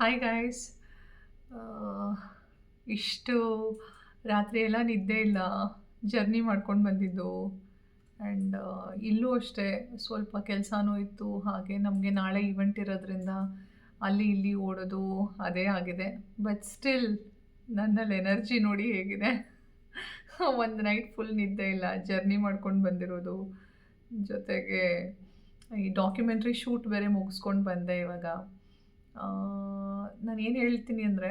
Hi guys. ಇಷ್ಟು ರಾತ್ರಿ ಎಲ್ಲ ನಿದ್ದೆ ಇಲ್ಲ. ಜರ್ನಿ ಮಾಡ್ಕೊಂಡು ಬಂದಿದ್ದು. ಆ್ಯಂಡ್ ಇಲ್ಲೂ ಅಷ್ಟೇ ಸ್ವಲ್ಪ ಕೆಲಸನೂ ಇತ್ತು. ಹಾಗೆ ನಮಗೆ ನಾಳೆ ಈವೆಂಟ್ ಇರೋದ್ರಿಂದ ಅಲ್ಲಿ ಇಲ್ಲಿ ಓಡೋದು ಅದೇ ಆಗಿದೆ. ಬಟ್ ಸ್ಟಿಲ್ ನನ್ನಲ್ಲಿ ಎನರ್ಜಿ ನೋಡಿ ಹೇಗಿದೆ. ಒಂದು ನೈಟ್ ಫುಲ್ ನಿದ್ದೆ ಇಲ್ಲ, ಜರ್ನಿ ಮಾಡ್ಕೊಂಡು ಬಂದಿರೋದು. ಜೊತೆಗೆ ಈ ಡಾಕ್ಯುಮೆಂಟ್ರಿ ಶೂಟ್ ಬೇರೆ ಮುಗಿಸ್ಕೊಂಡು ಬಂದೆ ಇವಾಗ. ನಾನು ಏನು ಹೇಳ್ತೀನಿ ಅಂದರೆ,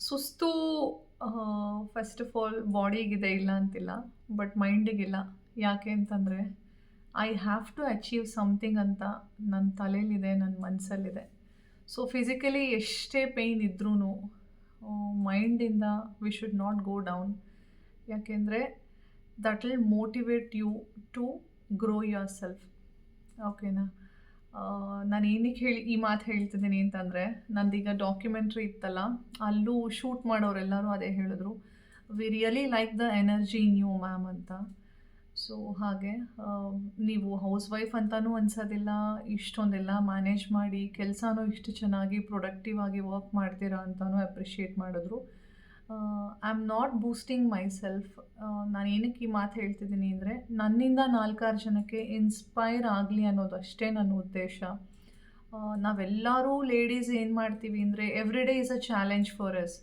ಸುಸ್ತು ಫಸ್ಟ್ ಆಫ್ ಆಲ್ ಬಾಡಿಗಿದೆ, ಇಲ್ಲ ಅಂತಿಲ್ಲ. ಬಟ್ ಮೈಂಡಿಗಿಲ್ಲ. ಯಾಕೆ ಅಂತಂದರೆ, I have to achieve something ಅಂತ ನನ್ನ ತಲೆಯಲ್ಲಿದೆ, ನನ್ನ ಮನಸ್ಸಲ್ಲಿದೆ. ಸೊ ಫಿಸಿಕಲಿ ಎಷ್ಟೇ ಪೇಯ್ನ್ ಇದ್ರೂ ಮೈಂಡಿಂದ we should not go down. ಯಾಕೆಂದರೆ that will motivate you to grow yourself. ಓಕೆನಾ? ನಾನು ಏನಕ್ಕೆ ಈ ಮಾತು ಹೇಳ್ತಿದ್ದೀನಿ ಅಂತಂದರೆ, ನಂದೀಗ ಡಾಕ್ಯುಮೆಂಟ್ರಿ ಇತ್ತಲ್ಲ, ಅಲ್ಲೂ ಶೂಟ್ ಮಾಡೋರೆಲ್ಲರೂ ಅದೇ ಹೇಳಿದ್ರು, we really like the energy in you ma'am ಅಂತ. ಸೊ ಹಾಗೆ ನೀವು ಹೌಸ್ ವೈಫ್ ಅಂತಲೂ ಅನ್ಸೋದಿಲ್ಲ, ಇಷ್ಟೊಂದೆಲ್ಲ ಮ್ಯಾನೇಜ್ ಮಾಡಿ ಕೆಲಸನೂ ಇಷ್ಟು ಚೆನ್ನಾಗಿ ಪ್ರೊಡಕ್ಟಿವ್ ಆಗಿ ವರ್ಕ್ ಮಾಡ್ತೀರಾ ಅಂತಲೂ ಅಪ್ರಿಷಿಯೇಟ್ ಮಾಡಿದ್ರು. I am not boosting my self. ನಾನು ಏನಕ್ಕೆ ಈ ಮಾತು ಹೇಳ್ತಿದ್ದೀನಿ ಅಂದರೆ, ನನ್ನಿಂದ 4-6 ಜನಕ್ಕೆ ಇನ್ಸ್ಪೈರ್ ಆಗಲಿ ಅನ್ನೋದು ಅಷ್ಟೇ ನನ್ನ ಉದ್ದೇಶ. ನಾವೆಲ್ಲರೂ ಲೇಡೀಸ್ ಏನು ಮಾಡ್ತೀವಿ ಅಂದರೆ, every day is a challenge for us.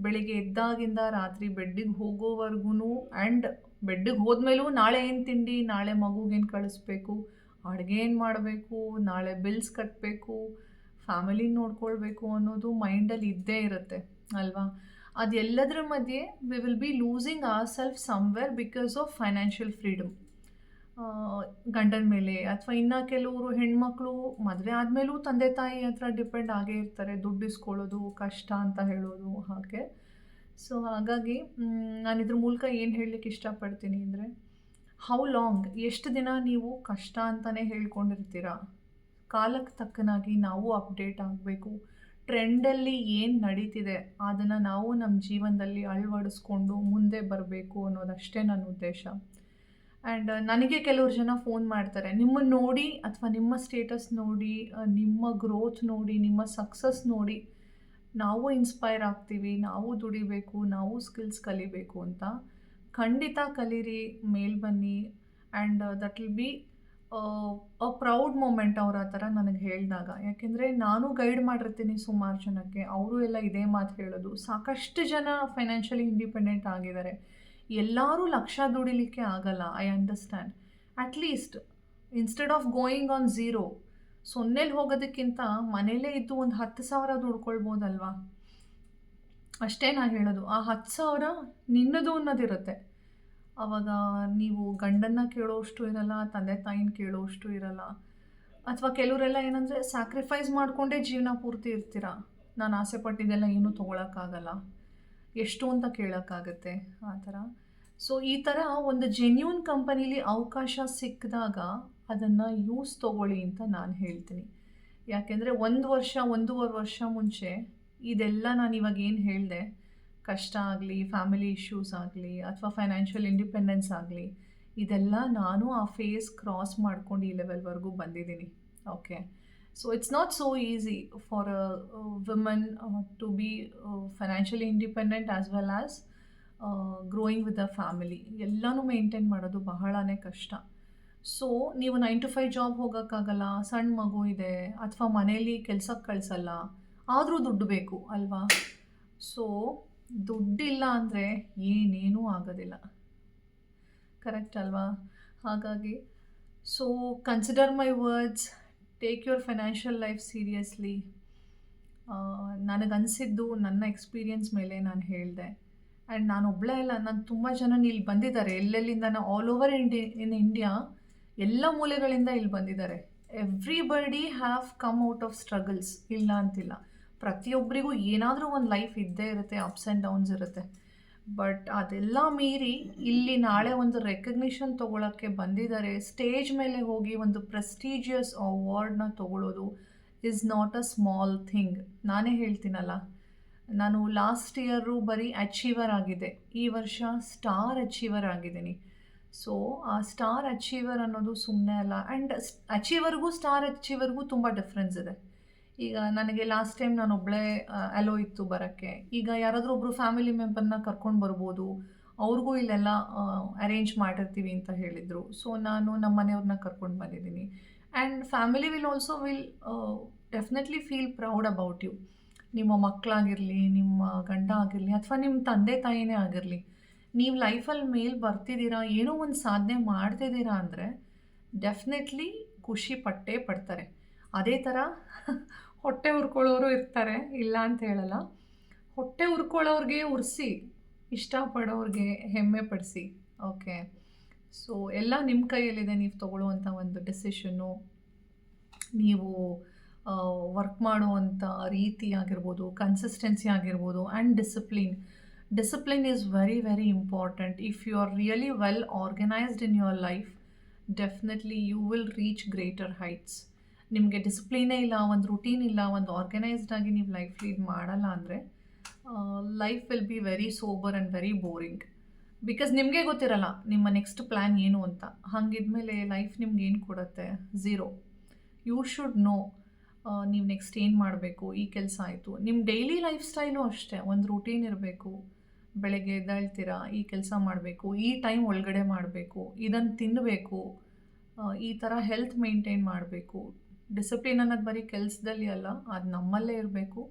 ಬೆಳಿಗ್ಗೆ ಎದ್ದಾಗಿಂದ ರಾತ್ರಿ ಬೆಡ್ಡಿಗೆ ಹೋಗೋವರೆಗೂ, ಆ್ಯಂಡ್ ಬೆಡ್ಡಿಗೆ ಹೋದ್ಮೇಲೂ ನಾಳೆ ಏನು ತಿಂಡಿ, ನಾಳೆ ಮಗುಗೇನು ಕಳಿಸ್ಬೇಕು, ಅಡುಗೆ ಏನು ಮಾಡಬೇಕು, ನಾಳೆ ಬಿಲ್ಸ್ ಕಟ್ಟಬೇಕು, ಫ್ಯಾಮಿಲಿ ನೋಡ್ಕೊಳ್ಬೇಕು ಅನ್ನೋದು ಮೈಂಡಲ್ಲಿ ಇದ್ದೇ ಇರುತ್ತೆ ಅಲ್ವಾ? ಅದೆಲ್ಲದರ ಮಧ್ಯೆ we will be losing our self somewhere because of financial freedom. ಗಂಡನ ಮೇಲೆ, ಅಥವಾ ಇನ್ನು ಕೆಲವರು ಹೆಣ್ಮಕ್ಳು ಮದುವೆ ಆದಮೇಲೂ ತಂದೆ ತಾಯಿ ಹತ್ರ ಡಿಪೆಂಡ್ ಆಗೇ ಇರ್ತಾರೆ. ದುಡ್ಡು ಇಸ್ಕೊಳ್ಳೋದು ಕಷ್ಟ ಅಂತ ಹೇಳೋದು ಹಾಗೆ. ಸೊ ಹಾಗಾಗಿ ನಾನು ಇದ್ರ ಮೂಲಕ ಏನು ಹೇಳಲಿಕ್ಕೆ ಇಷ್ಟಪಡ್ತೀನಿ ಅಂದರೆ, ಹೌ ಲಾಂಗ್, ಎಷ್ಟು ದಿನ ನೀವು ಕಷ್ಟ ಅಂತಲೇ ಹೇಳ್ಕೊಂಡಿರ್ತೀರ? ಕಾಲಕ್ಕೆ ತಕ್ಕನಾಗಿ ನಾವು ಅಪ್ಡೇಟ್ ಆಗಬೇಕು. ಟ್ರೆಂಡಲ್ಲಿ ಏನು ನಡೀತಿದೆ ಅದನ್ನು ನಾವು ನಮ್ಮ ಜೀವನದಲ್ಲಿ ಅಳವಡಿಸ್ಕೊಂಡು ಮುಂದೆ ಬರಬೇಕು ಅನ್ನೋದಷ್ಟೇ ನನ್ನ ಉದ್ದೇಶ. ಆ್ಯಂಡ್ ನನಗೆ ಕೆಲವ್ರು ಜನ ಫೋನ್ ಮಾಡ್ತಾರೆ, ನಿಮ್ಮನ್ನು ನೋಡಿ ಅಥವಾ ನಿಮ್ಮ ಸ್ಟೇಟಸ್ ನೋಡಿ, ನಿಮ್ಮ ಗ್ರೋತ್ ನೋಡಿ, ನಿಮ್ಮ ಸಕ್ಸಸ್ ನೋಡಿ ನಾವು ಇನ್ಸ್ಪೈರ್ ಆಗ್ತೀವಿ, ನಾವು ದುಡಿಬೇಕು, ನಾವು ಸ್ಕಿಲ್ಸ್ ಕಲಿಬೇಕು ಅಂತ. ಖಂಡಿತ ಕಲೀರಿ, ಮೇಲ್ ಬನ್ನಿ. And that will be a proud moment ಅವ್ರು ಆ ಥರ ನನಗೆ ಹೇಳಿದಾಗ. ಯಾಕೆಂದರೆ ನಾನು ಗೈಡ್ ಮಾಡಿರ್ತೀನಿ ಸುಮಾರು ಜನಕ್ಕೆ, ಅವರು ಎಲ್ಲ ಇದೇ ಮಾತು ಹೇಳೋದು. ಸಾಕಷ್ಟು ಜನ ಫೈನಾನ್ಷಿಯಲಿ ಇಂಡಿಪೆಂಡೆಂಟ್ ಆಗಿದ್ದಾರೆ. ಎಲ್ಲರೂ ಲಕ್ಷ ದುಡಿಲಿಕ್ಕೆ ಆಗಲ್ಲ, I understand. At least instead of going on zero, ಸೊನ್ನೆಲಿ ಹೋಗೋದಕ್ಕಿಂತ ಮನೇಲೇ ಇದ್ದು ಒಂದು 10,000 ದುಡ್ಕೊಳ್ಬೋದಲ್ವಾ? ಅಷ್ಟೇ ನಾನು ಹೇಳೋದು. ಆ 10,000 ನಿನ್ನದು ಅನ್ನೋದಿರುತ್ತೆ. ಆವಾಗ ನೀವು ಗಂಡನ್ನ ಕೇಳೋಷ್ಟು ಇರಲ್ಲ, ತಂದೆ ತಾಯಿನ ಕೇಳೋಷ್ಟು ಇರಲ್ಲ. ಅಥವಾ ಕೆಲವರೆಲ್ಲ ಏನಂದರೆ, ಸ್ಯಾಕ್ರಿಫೈಸ್ ಮಾಡಿಕೊಂಡೇ ಜೀವನ ಪೂರ್ತಿ ಇರ್ತೀರ. ನಾನು ಆಸೆ ಪಟ್ಟಿದ್ದೆಲ್ಲ ಏನೂ ತೊಗೊಳಕ್ಕಾಗಲ್ಲ, ಎಷ್ಟು ಅಂತ ಕೇಳೋಕ್ಕಾಗತ್ತೆ ಆ ಥರ. ಸೊ ಈ ಥರ ಒಂದು ಜೆನ್ಯೂನ್ ಕಂಪನೀಲಿ ಅವಕಾಶ ಸಿಕ್ಕಿದಾಗ ಅದನ್ನು ಯೂಸ್ ತೊಗೊಳ್ಳಿ ಅಂತ ನಾನು ಹೇಳ್ತೀನಿ. ಯಾಕೆಂದರೆ 1 ವರ್ಷ, 1.5 ವರ್ಷ ಮುಂಚೆ ಇದೆಲ್ಲ ನಾನು ಇವಾಗ ಏನು ಹೇಳಿದೆ, ಕಷ್ಟ ಆಗಲಿ, ಫ್ಯಾಮಿಲಿ ಇಶ್ಯೂಸ್ ಆಗಲಿ, ಅಥವಾ ಫೈನಾನ್ಷಿಯಲ್ ಇಂಡಿಪೆಂಡೆನ್ಸ್ ಆಗಲಿ, ಇದೆಲ್ಲ ನಾನು ಆ ಫೇಸ್ ಕ್ರಾಸ್ ಮಾಡ್ಕೊಂಡು ಈ ಲೆವೆಲ್ವರೆಗೂ ಬಂದಿದ್ದೀನಿ. Okay, so it's not so easy for a woman to be financially independent as well as growing with a family. ಎಲ್ಲನೂ ಮೇಂಟೈನ್ ಮಾಡೋದು ಬಹಳನೇ ಕಷ್ಟ. ಸೊ ನೀವು 9 to 5 ಜಾಬ್ ಹೋಗೋಕ್ಕಾಗಲ್ಲ, ಸಣ್ಣ ಮಗು ಇದೆ, ಅಥವಾ ಮನೇಲಿ ಕೆಲ್ಸಕ್ಕೆ ಕಳಿಸಲ್ಲ, ಆದರೂ ದುಡ್ಡು ಬೇಕು ಅಲ್ವಾ? ಸೊ ದುಡ್ಡಿಲ್ಲ ಅಂದರೆ ಏನೇನೂ ಆಗೋದಿಲ್ಲ, ಕರೆಕ್ಟ್ ಅಲ್ವಾ? ಹಾಗಾಗಿ so consider my words, take your financial life seriously. ನನಗನ್ಸಿದ್ದು ನನ್ನ ಎಕ್ಸ್ಪೀರಿಯನ್ಸ್ ಮೇಲೆ ನಾನು ಹೇಳಿದೆ. ಆ್ಯಂಡ್ ನಾನು ಒಬ್ಬಳೇ ಇಲ್ಲ, ನಾನು ತುಂಬ ಜನ ಇಲ್ಲಿ ಬಂದಿದ್ದಾರೆ, ಎಲ್ಲೆಲ್ಲಿಂದ, ಆಲ್ ಓವರ್ ಇನ್ ಇಂಡಿಯಾ, ಎಲ್ಲ ಮೂಲೆಗಳಿಂದ ಇಲ್ಲಿ ಬಂದಿದ್ದಾರೆ. Everybody have come out of struggles, ಇಲ್ಲ ಅಂತಿಲ್ಲ. ಪ್ರತಿಯೊಬ್ಬರಿಗೂ ಏನಾದರೂ ಒಂದು ಲೈಫ್ ಇದ್ದೇ ಇರುತ್ತೆ, ಅಪ್ಸ್ ಆ್ಯಂಡ್ ಡೌನ್ಸ್ ಇರುತ್ತೆ. ಬಟ್ ಅದೆಲ್ಲ ಮೀರಿ ಇಲ್ಲಿ ನಾಳೆ ಒಂದು ರೆಕಗ್ನಿಷನ್ ತೊಗೊಳಕ್ಕೆ ಬಂದಿದ್ದಾರೆ. ಸ್ಟೇಜ್ ಮೇಲೆ ಹೋಗಿ ಒಂದು ಪ್ರೆಸ್ಟೀಜಿಯಸ್ ಅವಾರ್ಡ್ನ ತೊಗೊಳ್ಳೋದು is not a small thing. ನಾನೇ ಹೇಳ್ತೀನಲ್ಲ, ನಾನು ಲಾಸ್ಟ್ ಇಯರು ಬರೀ ಅಚೀವರ್ ಆಗಿದೆ, ಈ ವರ್ಷ ಸ್ಟಾರ್ ಅಚೀವರ್ ಆಗಿದ್ದೀನಿ. ಸೊ ಆ ಸ್ಟಾರ್ ಅಚೀವರ್ ಅನ್ನೋದು ಸುಮ್ಮನೆ ಅಲ್ಲ. ಆ್ಯಂಡ್ ಅಚೀವರ್ಗೂ ಸ್ಟಾರ್ ಅಚೀವರ್ಗೂ ತುಂಬ ಡಿಫ್ರೆನ್ಸ್ ಇದೆ. ಈಗ ನನಗೆ ಲಾಸ್ಟ್ ಟೈಮ್ ನಾನೊಬ್ಬಳೇ ಅಲೋ ಇತ್ತು ಬರೋಕ್ಕೆ. ಈಗ ಯಾರಾದರೂ ಒಬ್ಬರು ಫ್ಯಾಮಿಲಿ ಮೆಂಬರ್ನ ಕರ್ಕೊಂಡು ಬರ್ಬೋದು, ಅವ್ರಿಗೂ ಇಲ್ಲೆಲ್ಲ ಅರೇಂಜ್ ಮಾಡಿರ್ತೀವಿ ಅಂತ ಹೇಳಿದರು. ಸೊ ನಾನು ನಮ್ಮ ಮನೆಯವ್ರನ್ನ ಕರ್ಕೊಂಡು ಬಂದಿದ್ದೀನಿ. And family will also definitely feel proud about you. ನಿಮ್ಮ ಮಕ್ಕಳಾಗಿರಲಿ, ನಿಮ್ಮ ಗಂಡ ಆಗಿರಲಿ, ಅಥವಾ ನಿಮ್ಮ ತಂದೆ ತಾಯಿನೇ ಆಗಿರಲಿ, ನೀವು ಲೈಫಲ್ಲಿ ಮೇಲೆ ಬರ್ತಿದ್ದೀರಾ, ಏನೋ ಒಂದು ಸಾಧನೆ ಮಾಡ್ತಿದ್ದೀರಾ ಅಂದರೆ ಡೆಫಿನೆಟ್ಲಿ ಖುಷಿ ಪಟ್ಟೇ ಪಡ್ತಾರೆ. ಅದೇ ಥರ ಹೊಟ್ಟೆ ಹುರ್ಕೊಳ್ಳೋರು ಇರ್ತಾರೆ, ಇಲ್ಲ ಅಂತ ಹೇಳಲ್ಲ. ಹೊಟ್ಟೆ ಹುರ್ಕೊಳ್ಳೋರ್ಗೆ ಉರಿಸಿ, ಇಷ್ಟಪಡೋರಿಗೆ ಹೆಮ್ಮೆ ಪಡಿಸಿ. ಓಕೆ, ಸೊ ಎಲ್ಲ ನಿಮ್ಮ ಕೈಯಲ್ಲಿದೆ. ನೀವು ತೊಗೊಳ್ಳುವಂಥ ಒಂದು ಡೆಸಿಷನ್ನು, ನೀವು ವರ್ಕ್ ಮಾಡುವಂಥ ರೀತಿ ಆಗಿರ್ಬೋದು, ಕನ್ಸಿಸ್ಟೆನ್ಸಿ ಆಗಿರ್ಬೋದು, and discipline is very very important. If you are really well organised in your life, definitely you will reach greater heights. ನಿಮಗೆ ಡಿಸಿಪ್ಲಿನೇ ಇಲ್ಲ, ಒಂದು ರೂಟೀನ್ ಇಲ್ಲ, ಒಂದು ಆರ್ಗನೈಸ್ಡ್ ಆಗಿ ನೀವು ಲೈಫ್ ಲೀಡ್ ಮಾಡಲ್ಲ ಅಂದರೆ life will be very sober and very boring. Because ನಿಮಗೆ ಗೊತ್ತಿರಲ್ಲ ನಿಮ್ಮ ನೆಕ್ಸ್ಟ್ ಪ್ಲ್ಯಾನ್ ಏನು ಅಂತ. ಹಾಗಿದ್ಮೇಲೆ ಲೈಫ್ ನಿಮ್ಗೆ ಏನು ಕೊಡುತ್ತೆ? ಝೀರೋ. ಯು ಶುಡ್ ನೋ ನೀವು ನೆಕ್ಸ್ಟ್ ಏನು ಮಾಡಬೇಕು. ಈ ಕೆಲಸ ಆಯಿತು, ನಿಮ್ಮ ಡೈಲಿ ಲೈಫ್ ಸ್ಟೈಲು ಅಷ್ಟೇ, ಒಂದು ರೂಟೀನ್ ಇರಬೇಕು. ಬೆಳಗ್ಗೆ ಎದ್ದೇಳ್ತೀರಾ, ಈ ಕೆಲಸ ಮಾಡಬೇಕು, ಈ ಟೈಮ್ ಒಳಗಡೆ ಮಾಡಬೇಕು, ಇದನ್ನು ತಿನ್ನಬೇಕು, ಈ ಥರ ಹೆಲ್ತ್ ಮೇಂಟೈನ್ ಮಾಡಬೇಕು. ಡಿಸಿಪ್ಲಿನ್ ಅನ್ನೋದು ಬರೀ ಕೆಲಸದಲ್ಲಿ ಅಲ್ಲ, ಅದು ನಮ್ಮಲ್ಲೇ ಇರಬೇಕು.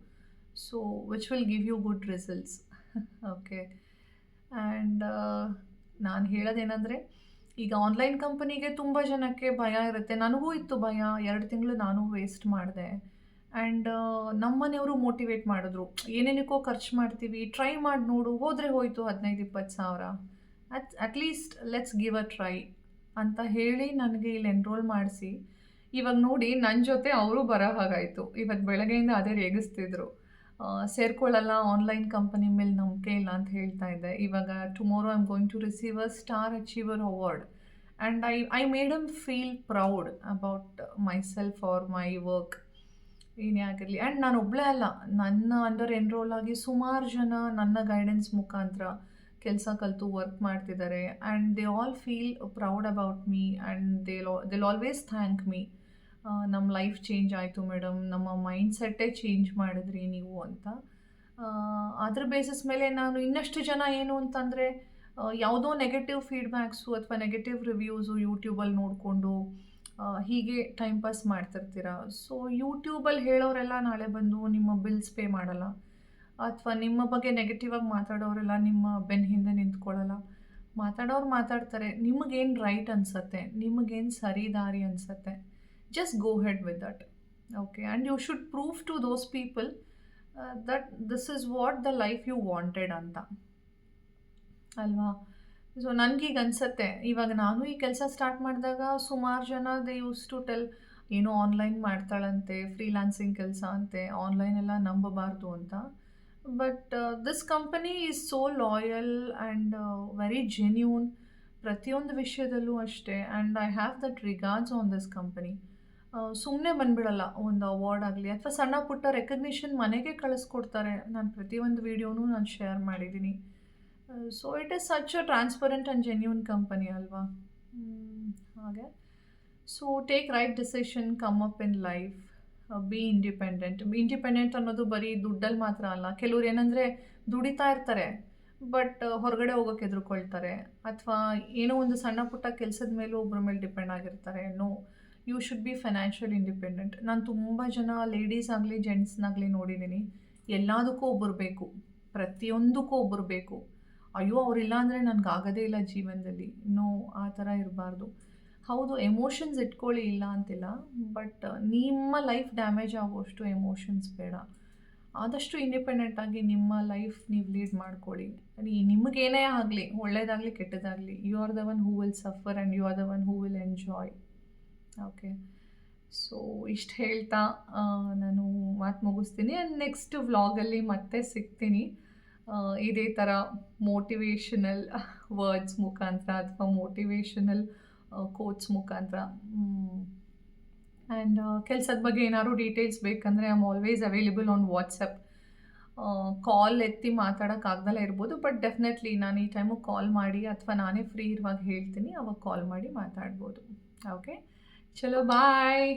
So which will give you good results. Okay, and ನಾನು ಹೇಳೋದೇನೆಂದರೆ, ಈಗ ಆನ್ಲೈನ್ ಕಂಪನಿಗೆ ತುಂಬ ಜನಕ್ಕೆ ಭಯ ಇರುತ್ತೆ. ನನಗೂ ಇತ್ತು ಭಯ. 2 ತಿಂಗಳು ನಾನು ವೇಸ್ಟ್ ಮಾಡಿದೆ. ಆ್ಯಂಡ್ ನಮ್ಮ ಮನೆಯವರು ಮೋಟಿವೇಟ್ ಮಾಡಿದ್ರು, ಏನೇನಕ್ಕೋ ಖರ್ಚು ಮಾಡ್ತೀವಿ, ಟ್ರೈ ಮಾಡಿ ನೋಡು, ಹೋದರೆ ಹೋಯಿತು 15-20 ಸಾವಿರ, at least let's give a try ಅಂತ ಹೇಳಿ ನನಗೆ ಇಲ್ಲಿ ಎನ್ರೋಲ್ ಮಾಡಿಸಿ, ಇವಾಗ ನೋಡಿ ನನ್ನ ಜೊತೆ ಅವರು ಬರೋ ಹಾಗಾಯಿತು. ಇವತ್ತು ಬೆಳಗ್ಗೆಯಿಂದ ಅದೇ ರೇಗಿಸ್ತಿದ್ರು, ಸೇರ್ಕೊಳ್ಳಲ್ಲ, ಆನ್ಲೈನ್ ಕಂಪನಿ ಮೇಲೆ ನಂಬಿಕೆ ಇಲ್ಲ ಅಂತ ಹೇಳ್ತಾ ಇದ್ದೆ. ಇವಾಗ tomorrow I am going to receive a star achiever award, and I made M feel proud about my self R my work, ಏನೇ ಆಗಿರಲಿ. ಆ್ಯಂಡ್ ನಾನು ಒಬ್ಬಳೇ ಅಲ್ಲ, ನನ್ನ ಅಂಡರ್ ಎನ್ರೋಲ್ ಆಗಿ ಸುಮಾರು ಜನ ನನ್ನ ಗೈಡೆನ್ಸ್ ಮುಖಾಂತರ ಕೆಲಸ ಕಲಿತು ವರ್ಕ್ ಮಾಡ್ತಿದ್ದಾರೆ. And they all feel proud about me, and they'll always thank me. ನಮ್ಮ ಲೈಫ್ ಚೇಂಜ್ ಆಯಿತು ಮೇಡಮ್, ನಮ್ಮ ಮೈಂಡ್ಸೆಟ್ಟೇ ಚೇಂಜ್ ಮಾಡಿದ್ರಿ ನೀವು ಅಂತ. ಅದ್ರ ಬೇಸಿಸ್ ಮೇಲೆ ನಾನು ಇನ್ನಷ್ಟು ಜನ ಏನು ಅಂತಂದರೆ, ಯಾವುದೋ ನೆಗೆಟಿವ್ ಫೀಡ್ಬ್ಯಾಕ್ಸು ಅಥವಾ ನೆಗೆಟಿವ್ ರಿವ್ಯೂಸು ಯೂಟ್ಯೂಬಲ್ಲಿ ನೋಡಿಕೊಂಡು ಹೀಗೆ ಟೈಮ್ ಪಾಸ್ ಮಾಡ್ತಿರ್ತೀರ. ಸೊ ಯೂಟ್ಯೂಬಲ್ಲಿ ಹೇಳೋರೆಲ್ಲ ನಾಳೆ ಬಂದು ನಿಮ್ಮ ಬಿಲ್ಸ್ ಪೇ ಮಾಡಲ್ಲ, ಅಥವಾ ನಿಮ್ಮ ಬಗ್ಗೆ ನೆಗೆಟಿವ್ ಆಗಿ ಮಾತಾಡೋರೆಲ್ಲ ನಿಮ್ಮ ಬೆನ್ನ ಹಿಂದೆ ನಿಂತ್ಕೊಳ್ಳಲ್ಲ. ಮಾತಾಡೋರು ಮಾತಾಡ್ತಾರೆ, ನಿಮಗೇನು ರೈಟ್ ಅನಿಸುತ್ತೆ, ನಿಮಗೇನು ಸರಿ ದಾರಿ ಅನಿಸುತ್ತೆ, just go ahead with that. Okay, and you should prove to those people that this is what the life you wanted ಅಂತ ಅಲ್ವಾ. ಸೊ ನನಗೀಗ ಅನಿಸುತ್ತೆ, ಇವಾಗ ನಾನು ಈ ಕೆಲಸ ಸ್ಟಾರ್ಟ್ ಮಾಡಿದಾಗ ಸುಮಾರು ಜನ ದೇ ಯೂಸ್ ಟು ಟೆಲ್, ಏನೋ ಆನ್ಲೈನ್ ಮಾಡ್ತಾಳಂತೆ, ಫ್ರೀಲಾನ್ಸಿಂಗ್ ಕೆಲಸ ಅಂತೆ, ಆನ್ಲೈನ್ ಎಲ್ಲ ನಂಬಬಾರ್ದು ಅಂತ. But this company is so loyal and very genuine ಪ್ರತಿಯೊಂದು ವಿಷಯದಲ್ಲೂ ಅಷ್ಟೇ. And I have that regards on this company. ಸುಮ್ಮನೆ ಬಂದುಬಿಡಲ್ಲ, ಒಂದು ಅವಾರ್ಡ್ ಆಗಲಿ ಅಥವಾ ಸಣ್ಣ ಪುಟ್ಟ ರೆಕಗ್ನಿಷನ್ ಮನೆಗೆ ಕಳಿಸ್ಕೊಡ್ತಾರೆ. ನಾನು ಪ್ರತಿಯೊಂದು ವೀಡಿಯೋನೂ ನಾನು ಶೇರ್ ಮಾಡಿದ್ದೀನಿ. So it is such a transparent and genuine company ಅಲ್ವಾ. ಹಾಗೆ so take right decision, come up in life, be independent ಅನ್ನೋದು ಬರೀ ದುಡ್ಡಲ್ಲಿ ಮಾತ್ರ ಅಲ್ಲ. ಕೆಲವ್ರು ಏನಂದರೆ ದುಡಿತಾ ಇರ್ತಾರೆ, ಬಟ್ ಹೊರಗಡೆ ಹೋಗೋಕ್ಕೆ ಹೆದರ್ಕೊಳ್ತಾರೆ, ಅಥವಾ ಏನೋ ಒಂದು ಸಣ್ಣ ಪುಟ್ಟ ಕೆಲಸದ ಮೇಲೂ ಒಬ್ಬರ ಮೇಲೆ ಡಿಪೆಂಡ್ ಆಗಿರ್ತಾರೆ. No, you should be financial independent. ನಾನು ತುಂಬ ಜನ ಲೇಡೀಸ್ ಆಗಲಿ ಜೆಂಟ್ಸ್ನಾಗಲಿ ನೋಡಿದ್ದೀನಿ, ಎಲ್ಲದಕ್ಕೂ ಒಬ್ಬರು ಬೇಕು, ಪ್ರತಿಯೊಂದಕ್ಕೂ ಒಬ್ಬರು ಬೇಕು. ಅಯ್ಯೋ ಅವರಿಲ್ಲ ಅಂದರೆ ನನಗಾಗೋದೇ ಇಲ್ಲ ಜೀವನದಲ್ಲಿ. ನೋ, ಆ ಥರ ಇರಬಾರ್ದು. ಹೌದು, ಎಮೋಷನ್ಸ್ ಇಟ್ಕೊಳ್ಳಿ, ಇಲ್ಲ ಅಂತಿಲ್ಲ, ಬಟ್ ನಿಮ್ಮ ಲೈಫ್ ಡ್ಯಾಮೇಜ್ ಆಗುವಷ್ಟು ಎಮೋಷನ್ಸ್ ಬೇಡ. ಆದಷ್ಟು ಇಂಡಿಪೆಂಡೆಂಟಾಗಿ ನಿಮ್ಮ ಲೈಫ್ ನೀವು ಲೀಡ್ ಮಾಡ್ಕೊಳ್ಳಿ. ನಿಮಗೇನೇ ಆಗಲಿ, ಒಳ್ಳೇದಾಗಲಿ ಕೆಟ್ಟದಾಗಲಿ, you are the one who will suffer and you are the one who will enjoy. Okay, so ಇಷ್ಟು ಹೇಳ್ತಾ ನಾನು ಮಾತು ಮುಗಿಸ್ತೀನಿ. ಆ್ಯಂಡ್ ನೆಕ್ಸ್ಟ್ ವ್ಲಾಗಲ್ಲಿ ಮತ್ತೆ ಸಿಗ್ತೀನಿ, ಇದೇ ಥರ ಮೋಟಿವೇಶನಲ್ ವರ್ಡ್ಸ್ ಮುಖಾಂತರ ಅಥವಾ ಮೋಟಿವೇಶನಲ್ ಕೋಟ್ಸ್ ಮುಖಾಂತರ. ಆ್ಯಂಡ್ ಕೆಲಸದ ಬಗ್ಗೆ ಏನಾದ್ರು ಡೀಟೇಲ್ಸ್ ಬೇಕಂದರೆ I am always available on WhatsApp. Call ಎತ್ತಿ ಮಾತಾಡೋಕ್ಕಾಗ್ದಲ್ಲ ಇರ್ಬೋದು, ಬಟ್ ಡೆಫಿನೆಟ್ಲಿ ನಾನು ಈ ಟೈಮಿಗೆ ಕಾಲ್ ಮಾಡಿ ಅಥವಾ ನಾನೇ ಫ್ರೀ ಇರುವಾಗ ಹೇಳ್ತೀನಿ, ಅವಾಗ ಕಾಲ್ ಮಾಡಿ ಮಾತಾಡ್ಬೋದು. ಓಕೆ, ಚಲೋ ಬಾಯ್.